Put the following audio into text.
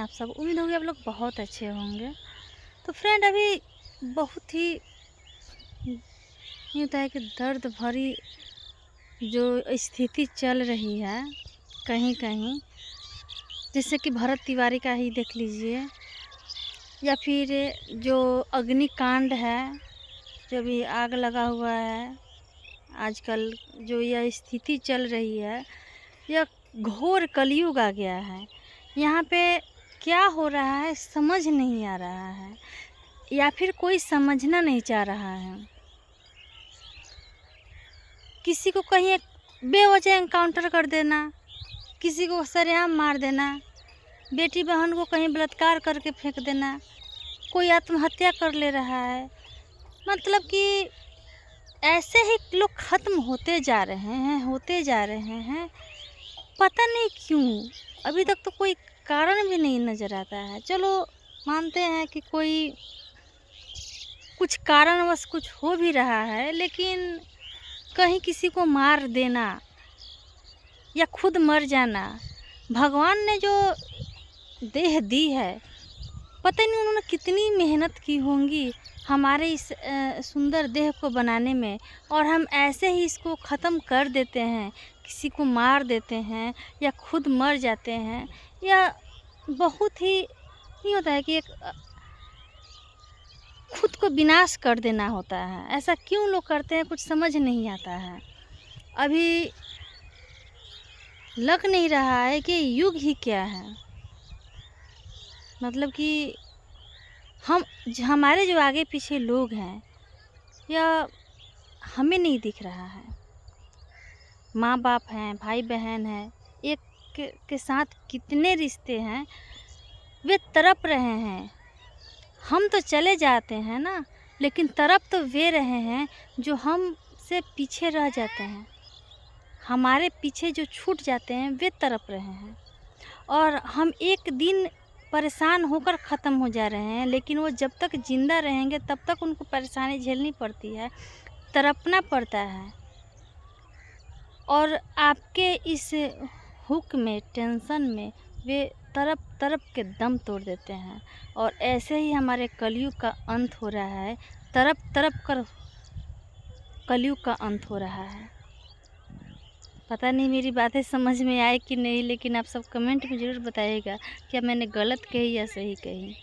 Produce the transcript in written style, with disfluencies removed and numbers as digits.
आप सब? उम्मीद होगी आप लोग बहुत अच्छे होंगे। तो फ्रेंड अभी बहुत ही यूँ होता है कि दर्द भरी जो स्थिति चल रही है कहीं कहीं, जैसे कि भरत तिवारी का ही देख लीजिए, या फिर जो अग्निकांड है, जो भी आग लगा हुआ है आजकल, जो यह स्थिति चल रही है, यह घोर कलयुग आ गया है। यहाँ पे क्या हो रहा है समझ नहीं आ रहा है, या फिर कोई समझना नहीं चाह रहा है। किसी को कहीं बेवजह एनकाउंटर कर देना, किसी को सरेआम मार देना, बेटी बहन को कहीं बलात्कार करके फेंक देना, कोई आत्महत्या कर ले रहा है। मतलब कि ऐसे ही लोग ख़त्म होते जा रहे हैं। पता नहीं क्यों अभी तक तो कोई कारण भी नहीं नज़र आता है। चलो मानते हैं कि कोई कुछ कारणवश कुछ हो भी रहा है, लेकिन कहीं किसी को मार देना या खुद मर जाना, भगवान ने जो देह दी है, पता नहीं उन्होंने कितनी मेहनत की होंगी हमारे इस सुंदर देह को बनाने में, और हम ऐसे ही इसको ख़त्म कर देते हैं, किसी को मार देते हैं या खुद मर जाते हैं। या बहुत ही नहीं होता है कि एक खुद को विनाश कर देना होता है। ऐसा क्यों लोग करते हैं कुछ समझ नहीं आता है। अभी लग नहीं रहा है कि युग ही क्या है, मतलब कि हमारे जो आगे पीछे लोग हैं, या हमें नहीं दिख रहा है। माँ बाप हैं, भाई बहन हैं, एक के साथ कितने रिश्ते हैं, वे तड़प रहे हैं। हम तो चले जाते हैं ना, लेकिन तड़प तो वे रहे हैं जो हम से पीछे रह जाते हैं, हमारे पीछे जो छूट जाते हैं वे तड़प रहे हैं। और हम एक दिन परेशान होकर ख़त्म हो जा रहे हैं, लेकिन वो जब तक ज़िंदा रहेंगे तब तक उनको परेशानी झेलनी पड़ती है, तड़पना पड़ता है। और आपके इस हुक में, टेंशन में वे तड़प तड़प के दम तोड़ देते हैं। और ऐसे ही हमारे कलयुग का अंत हो रहा है, तड़प तड़प कर कलयुग का अंत हो रहा है। पता नहीं मेरी बातें समझ में आए कि नहीं, लेकिन आप सब कमेंट में ज़रूर बताइएगा क्या मैंने गलत कही या सही कही।